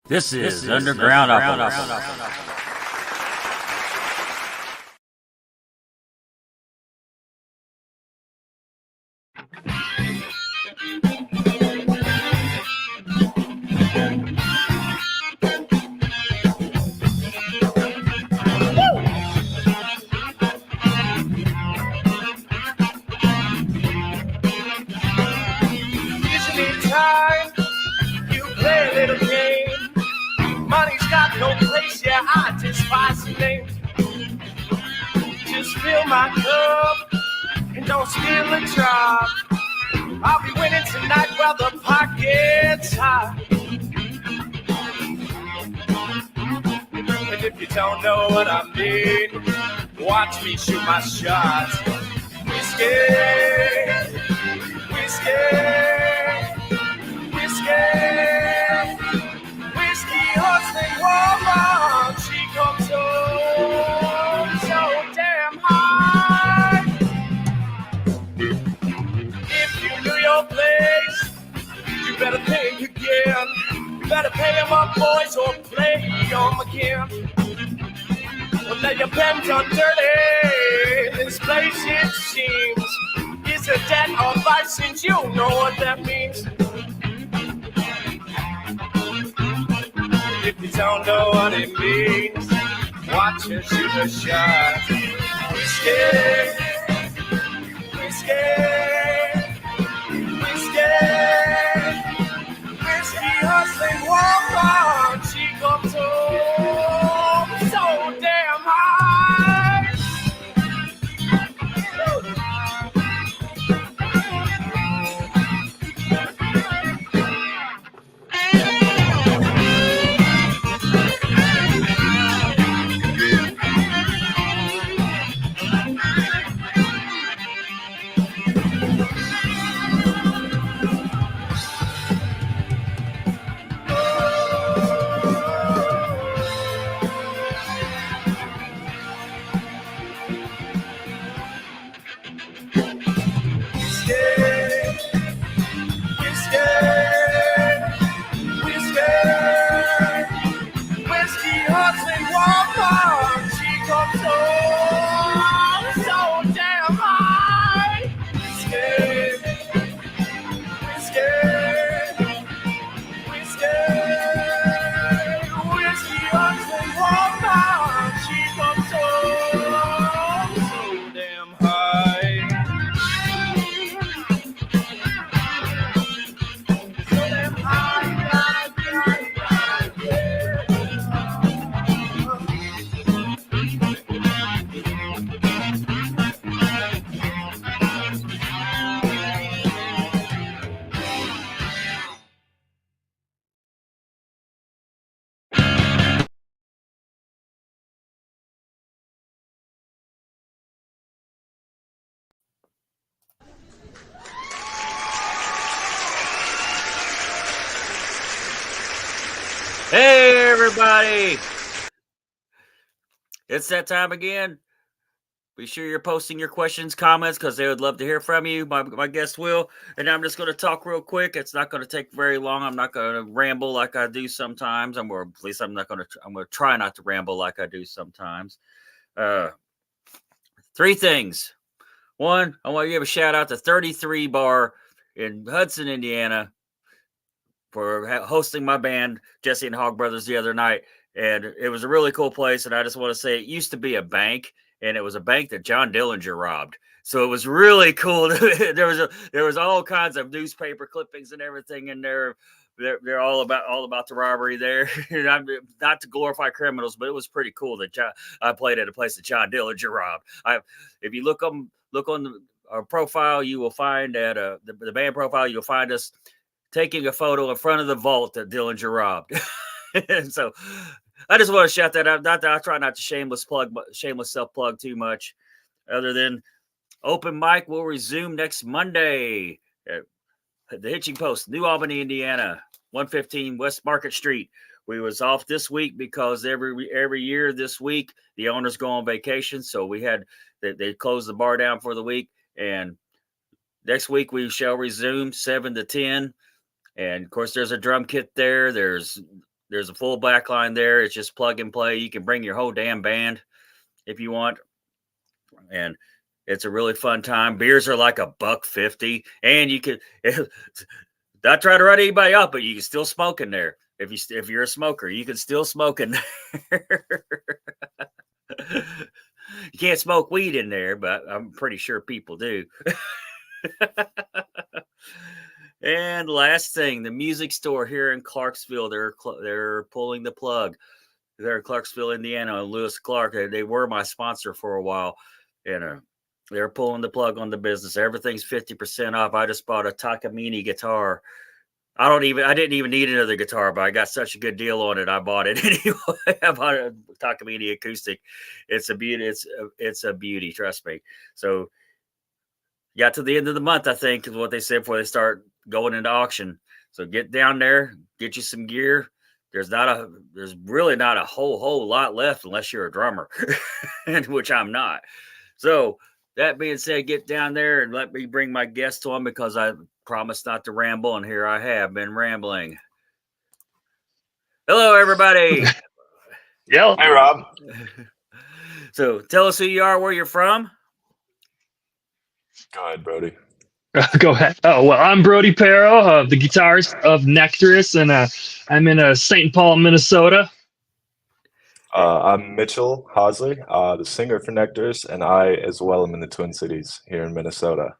This is Underground Opera. I despise the name. Just fill my cup and don't steal a drop. I'll be winning tonight while the pocket's high. And if you don't know what I mean, watch me shoot my shots. Whiskey, whiskey, whiskey, whiskey hustling woman. She comes home so damn high. If you knew your place, you better think again. You better pay them up, boys, or play them again. Well, now your pen's on dirty. This place, it seems, is a debt of license. You know what that means. If you don't know what it means, watch her shoot a shot. Whiskey, whiskey, whiskey, whiskey hustling woman. She comes home so damn high. Hey, everybody. It's that time again. Be sure you're posting your questions, comments, because they would love to hear from you. My guest will. And I'm just going to talk real quick. It's not going to take very long. I'm not going to ramble like I do sometimes. I'm going to try not to ramble like I do sometimes. Three things. One, I want to give a shout out to 33 Bar in Hudson, Indiana, for hosting my band, Jesse and Hog Brothers, the other night. And it was a really cool place. And I just want to say it used to be a bank, and it was a bank that John Dillinger robbed. So it was really cool. there was all kinds of newspaper clippings and everything in there. They're all about the robbery there. Not to glorify criminals, but it was pretty cool that I played at a place that John Dillinger robbed. If you look on our profile, you will find at the band profile, you'll find us taking a photo in front of the vault that Dillinger robbed. And so I just want to shout that out. Not that I try not to shameless self-plug too much, other than open mic will resume next Monday at the Hitching Post, New Albany, Indiana, 115 West Market Street. We was off this week because every year this week the owners go on vacation, so they closed the bar down for the week, and next week we shall resume 7 to 10. And of course, there's a drum kit there. There's there's a full back line there. It's just plug and play. You can bring your whole damn band if you want, and it's a really fun time. Beers are like $1.50, and you can not try to run anybody up, but you can still smoke in there. If you're a smoker, you can still smoke in there. You can't smoke weed in there, but I'm pretty sure people do. And last thing, the music store here in Clarksville, they're pulling the plug. They're in Clarksville, Indiana, and Lewis Clark. They were my sponsor for a while, and they're pulling the plug on the business. Everything's 50% off. I just bought a Takamine guitar. I didn't even need another guitar, but I got such a good deal on it. I bought it anyway. I bought a Takamine acoustic. It's a beauty. It's a beauty. Trust me. So got to the end of the month, I think, is what they said before they start going into auction. So get down there, get you some gear. There's really not a whole lot left unless you're a drummer, and which I'm not. So that being said, get down there and let me bring my guest on, because I promised not to ramble, and here I have been rambling. Hello, everybody. Yeah. Hey, Rob. So tell us who you are, where you're from. Go ahead, Brody. Go ahead. Oh, well, I'm Brody Pero, the guitarist of Nectarous, and I'm in St. Paul, Minnesota. I'm Mitchell Hosley, the singer for Nectarous, and I as well am in the Twin Cities here in Minnesota.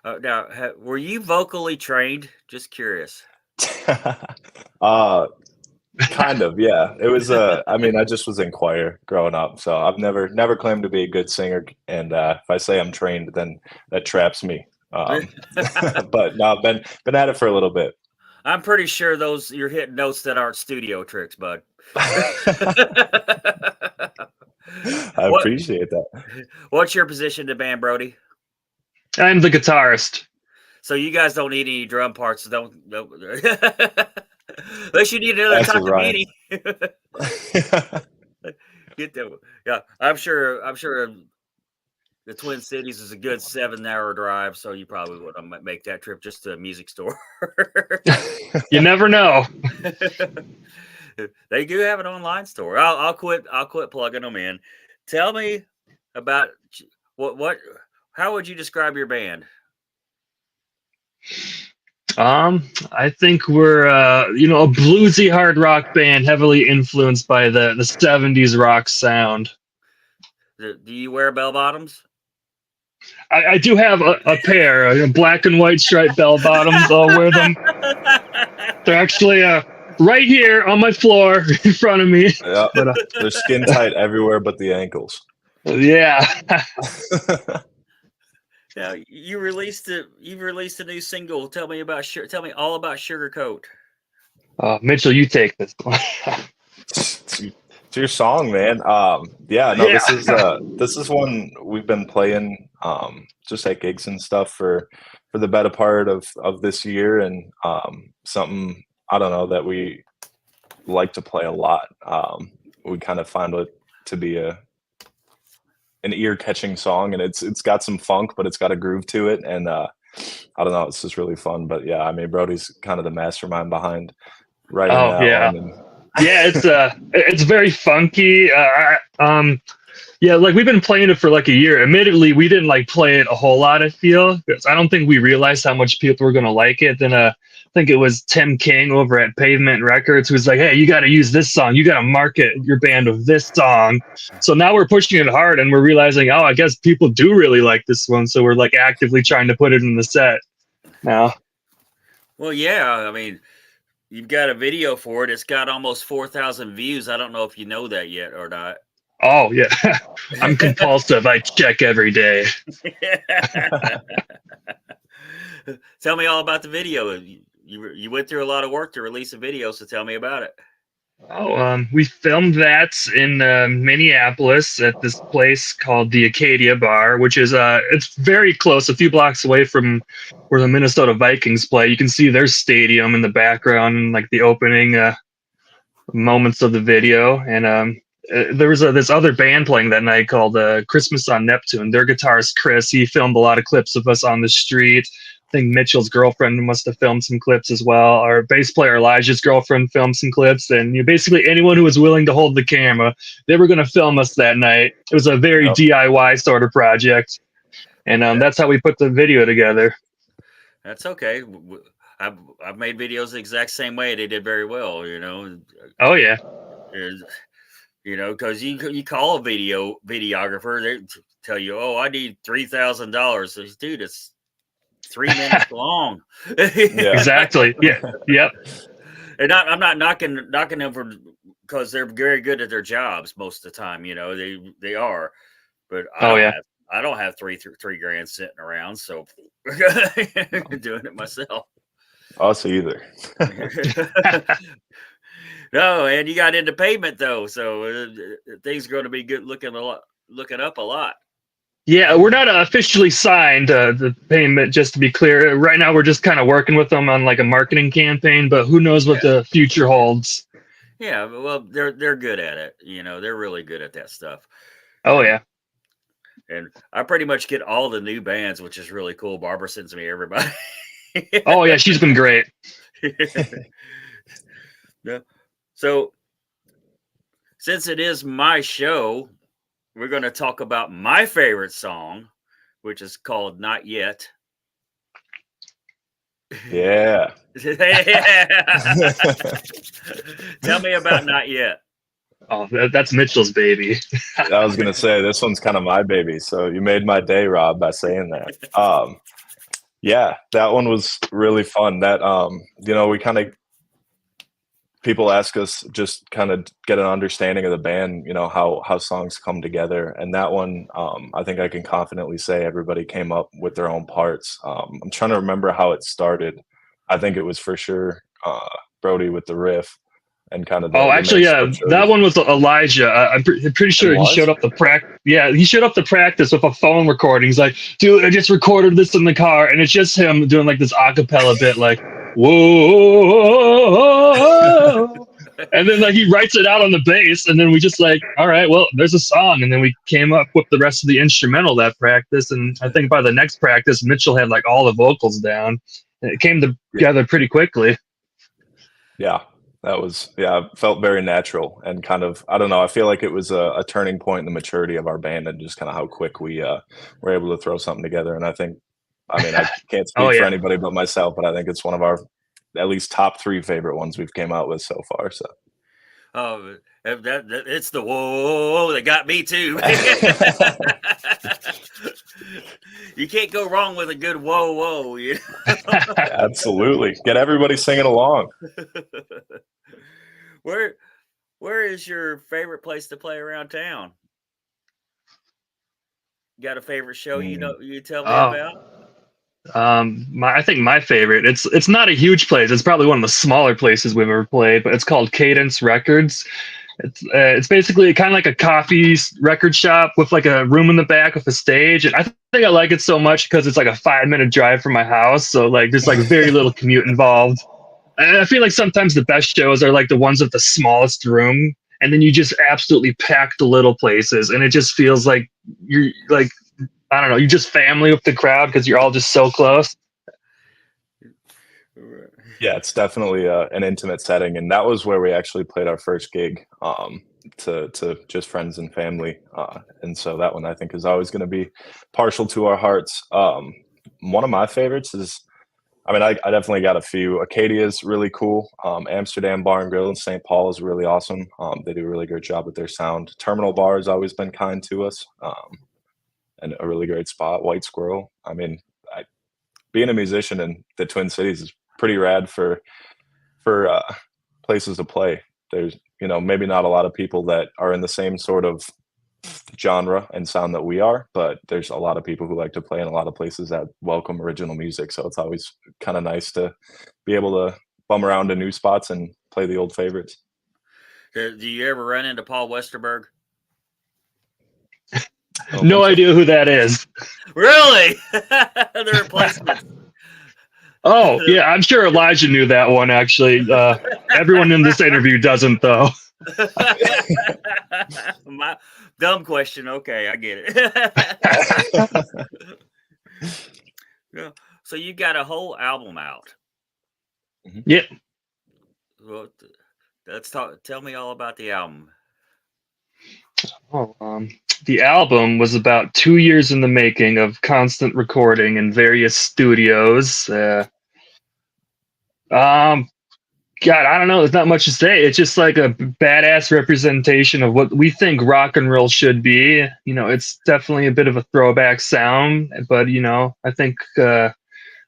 Now, were you vocally trained? Just curious. Kind of, yeah. It was. I mean, I just was in choir growing up, so I've never claimed to be a good singer. And if I say I'm trained, then that traps me. But no, I've been at it for a little bit. I'm pretty sure you're hitting notes that aren't studio tricks, bud. I appreciate that. What's your position in the band, Brody? I'm the guitarist. So you guys don't need any drum parts. Don't. Unless you need another Takamine. Get them. Yeah, I'm sure the Twin Cities is a good 7-hour drive, so you probably would make that trip just to a music store. You never know. They do have an online store. I'll quit plugging them in. Tell me about how would you describe your band? I think we're a bluesy hard rock band, heavily influenced by the 70s rock sound. Do you wear bell bottoms? I do have a pair, black and white striped bell bottoms. I'll wear them. They're actually right here on my floor in front of me. Yeah, they're skin tight everywhere but the ankles. Yeah. Now you've released a new single. Tell me all about Sugarcoat. Mitchell, you take this one. It's your song, man. This is one we've been playing just at gigs and stuff for the better part of this year, and something, I don't know, that we like to play a lot. We kind of find it to be an ear-catching song, and it's got some funk, but it's got a groove to it, and I don't know, it's just really fun. But yeah, I mean, Brody's kind of the mastermind behind writing that one. Yeah, it's very funky. Yeah, like we've been playing it for like a year. Admittedly, we didn't like play it a whole lot, I feel, because I don't think we realized how much people were gonna like it. Then I think it was Tim King over at Pavement Records who was like, "Hey, you got to use this song. You got to market your band with this song." So now we're pushing it hard, and we're realizing, oh, I guess people do really like this one. So we're like actively trying to put it in the set now. Well, yeah, I mean, you've got a video for it. It's got almost 4,000 views. I don't know if you know that yet or not. Oh, yeah. I'm compulsive. I check every day. Tell me all about the video. You went through a lot of work to release a video, so tell me about it. Oh, we filmed that in Minneapolis at this place called the Acadia Bar, which is it's very close, a few blocks away from where the Minnesota Vikings play. You can see their stadium in the background and like the opening moments of the video. And there was this other band playing that night called Christmas on Neptune. Their guitarist Chris, he filmed a lot of clips of us on the street. think Mitchell's girlfriend must have filmed some clips as well. Our bass player Elijah's girlfriend filmed some clips, and basically anyone who was willing to hold the camera, they were going to film us that night. It was a very DIY sort of project, and that's how we put the video together. That's okay. I've made videos the exact same way. They did very well, Oh yeah. Because you call a videographer, they tell you, "Oh, I need $3,000." Dude, it's 3 minutes long. Exactly. Yeah. Yep. And I'm not knocking them because they're very good at their jobs most of the time. They are, but I don't have three grand sitting around, so I'm doing it myself. Us either. No, and you got into pavement though, so things are going to be good looking up a lot. Yeah, we're not officially signed the payment, just to be clear. Right now, we're just kind of working with them on like a marketing campaign, but who knows what the future holds. Yeah, well, they're good at it. They're really good at that stuff. Oh yeah. And I pretty much get all the new bands, which is really cool. Barbara sends me everybody. Oh yeah, she's been great. Yeah. So, since it is my show, we're going to talk about my favorite song, which is called "Not Yet." Yeah. Tell me about "Not Yet." Oh, that's Mitchell's baby. I was gonna say this one's kind of my baby, so you made my day, Rob, by saying that. Yeah, that one was really fun. That we kind of, people ask us just kind of get an understanding of the band, how songs come together, and that one, I think I can confidently say everybody came up with their own parts. I'm trying to remember how it started. I think it was for sure Brody with the riff. And kind of that one was Elijah. I'm pretty sure he showed up to practice. Yeah, he showed up to practice with a phone recording. He's like, "Dude, I just recorded this in the car," and it's just him doing like this acapella bit, like "Whoa," and then like he writes it out on the bass, and then we just like, all right, well, there's a song, and then we came up with the rest of the instrumental that practice, and I think by the next practice, Mitchell had like all the vocals down, and it came together pretty quickly. Yeah. That was, felt very natural and kind of, I don't know, I feel like it was a turning point in the maturity of our band and just kind of how quick we were able to throw something together. And I can't speak for anybody but myself, but I think it's one of our at least top 3 favorite ones we've came out with so far. So, it's the whoa that got me too. You can't go wrong with a good whoa. Absolutely, get everybody singing along. Where is your favorite place to play around town? You got a favorite show you tell me about? I think my favorite, it's not a huge place. It's probably one of the smaller places we've ever played, but it's called Cadence Records. It's basically kind of like a coffee record shop with like a room in the back with a stage. And I think I like it so much because it's like a 5-minute drive from my house. So like there's like very little commute involved. And I feel like sometimes the best shows are like the ones with the smallest room. And then you just absolutely pack the little places. And it just feels like you're like, I don't know, you're just family with the crowd because you're all just so close. Yeah, it's definitely an intimate setting, and that was where we actually played our first gig to just friends and family, and so that one I think is always going to be partial to our hearts. One of my favorites is, I definitely got a few. Acadia is really cool. Amsterdam Bar and Grill in St. Paul is really awesome. They do a really great job with their sound. Terminal Bar has always been kind to us, and a really great spot. White Squirrel. Being a musician in the Twin Cities is pretty rad for places to play. There's maybe not a lot of people that are in the same sort of genre and sound that we are, but there's a lot of people who like to play in a lot of places that welcome original music, so it's always kind of nice to be able to bum around to new spots and play the old favorites. Do you ever run into Paul Westerberg? No idea who that is. Really? The replacement. Oh, yeah, I'm sure Elijah knew that one, actually. Everyone in this interview doesn't, though. My dumb question. Okay, I get it. Yeah. So you got a whole album out. Yeah. Well, let's talk. Tell me all about the album. Oh, the album was about 2 years in the making of constant recording in various studios. God, I don't know. There's not much to say. It's just like a badass representation of what we think rock and roll should be. It's definitely a bit of a throwback sound, but I think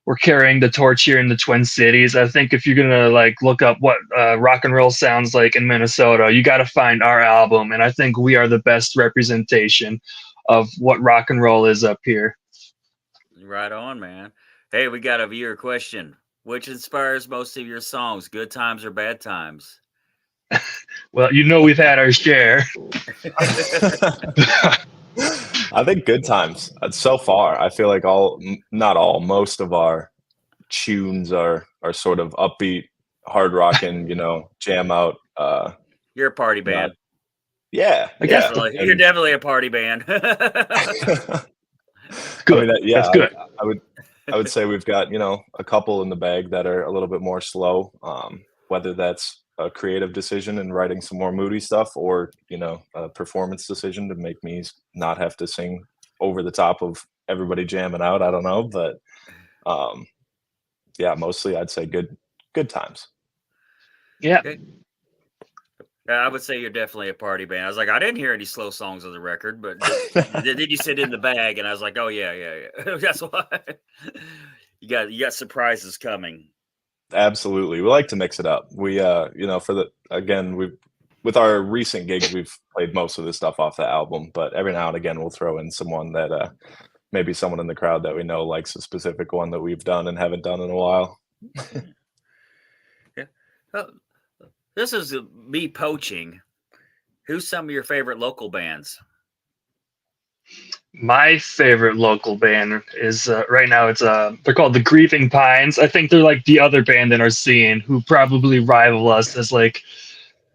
we're carrying the torch here in the Twin Cities. I think if you're gonna like look up what rock and roll sounds like in Minnesota, you got to find our album, and I think we are the best representation of what rock and roll is up here. Right on, man. Hey, we got a viewer question. Which inspires most of your songs, good times or bad times? Well, we've had our share. I think good times. So far, I feel like not all, most of our tunes are sort of upbeat, hard rocking, jam out. You're a party band. Yeah, I guess You're definitely a party band. Good. That's good. I would say we've got a couple in the bag that are a little bit more slow. Whether that's a creative decision and writing some more moody stuff, or a performance decision to make me not have to sing over the top of everybody jamming out. I don't know, but yeah, mostly I'd say good times. Yeah. Okay. I would say you're definitely a party band. I was like, I didn't hear any slow songs on the record, but then you said in the bag, and I was like, oh yeah. That's why you got surprises coming. Absolutely, we like to mix it up. We with our recent gigs, we've played most of the stuff off the album, but every now and again we'll throw in someone that maybe someone in the crowd that we know likes a specific one that we've done and haven't done in a while. Yeah. This is me poaching. Who's some of your favorite local bands? My favorite local band is right now. They're called the Grieving Pines. I think they're like the other band in our scene who probably rival us as like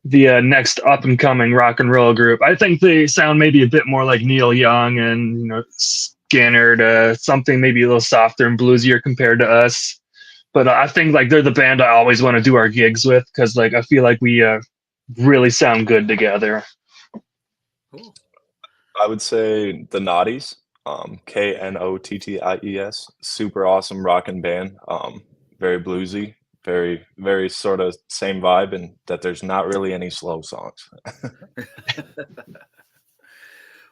the next up and coming rock and roll group. I think they sound maybe a bit more like Neil Young and Skinner, something maybe a little softer and bluesier compared to us. But I think like they're the band I always want to do our gigs with because like I feel like we really sound good together. Cool. I would say the Knotties, Knotties, super awesome rockin' band. Very bluesy, very, very sort of same vibe, and that there's not really any slow songs.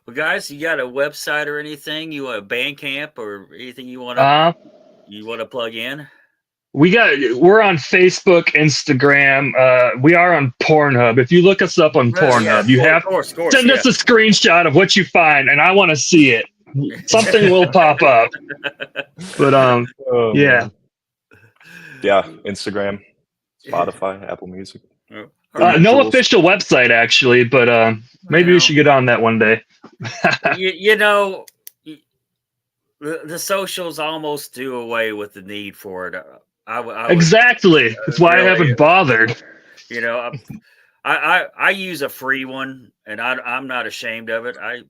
Well, guys, you got a website or anything? You want a Bandcamp or anything you want to plug in? We're on Facebook, Instagram. We are on Pornhub. If you look us up on Pornhub, send us a screenshot of what you find, and I want to see it. Something will pop up. But yeah. Yeah, Instagram, Spotify, Apple Music. No official website actually, but maybe we should get on that one day. The socials almost do away with the need for it. Exactly. That's why I haven't bothered. I use a free one, and I'm not ashamed of it. I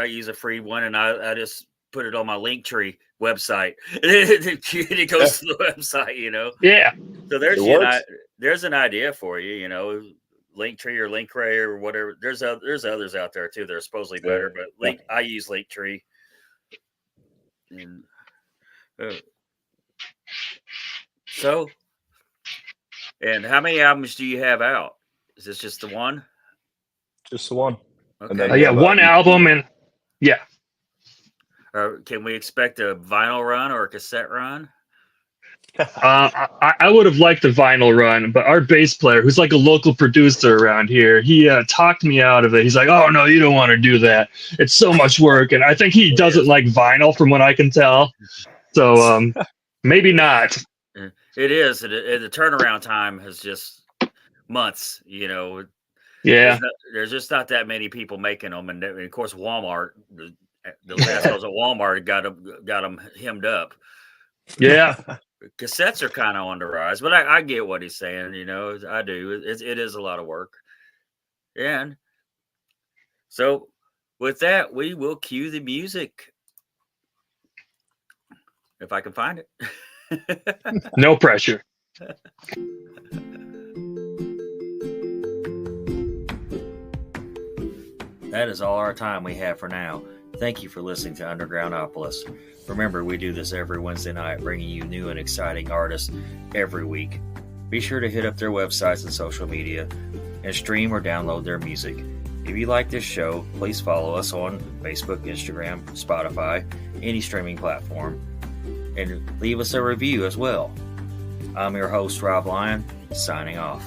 use a free one, and I just put it on my Linktree website. It goes to the website, Yeah. So there's an idea for you, Linktree or Linkray or whatever. There's others out there too that are supposedly better, but I use Linktree. And and how many albums do you have out? Is this just the one? Just the one. Okay. One album, and yeah. Can we expect a vinyl run or a cassette run? I would have liked the vinyl run, but our bass player, who's like a local producer around here, he talked me out of it. He's like, "Oh no, you don't want to do that. It's so much work." And I think he doesn't like vinyl, from what I can tell. So maybe not. It is. The turnaround time has just months. Yeah. There's just not that many people making them, and of course, Walmart. The assholes at Walmart got them hemmed up. Yeah. Cassettes are kind of on the rise, but I get what he's saying. I do. It is a lot of work. And so with that, we will cue the music. if I can find it. No pressure. That is all our time we have for now. Thank you for listening to Undergroundopolis. Remember, we do this every Wednesday night, bringing you new and exciting artists every week. Be sure to hit up their websites and social media and stream or download their music. If you like this show, please follow us on Facebook, Instagram, Spotify, any streaming platform, and leave us a review as well. I'm your host, Rob Lyon, signing off.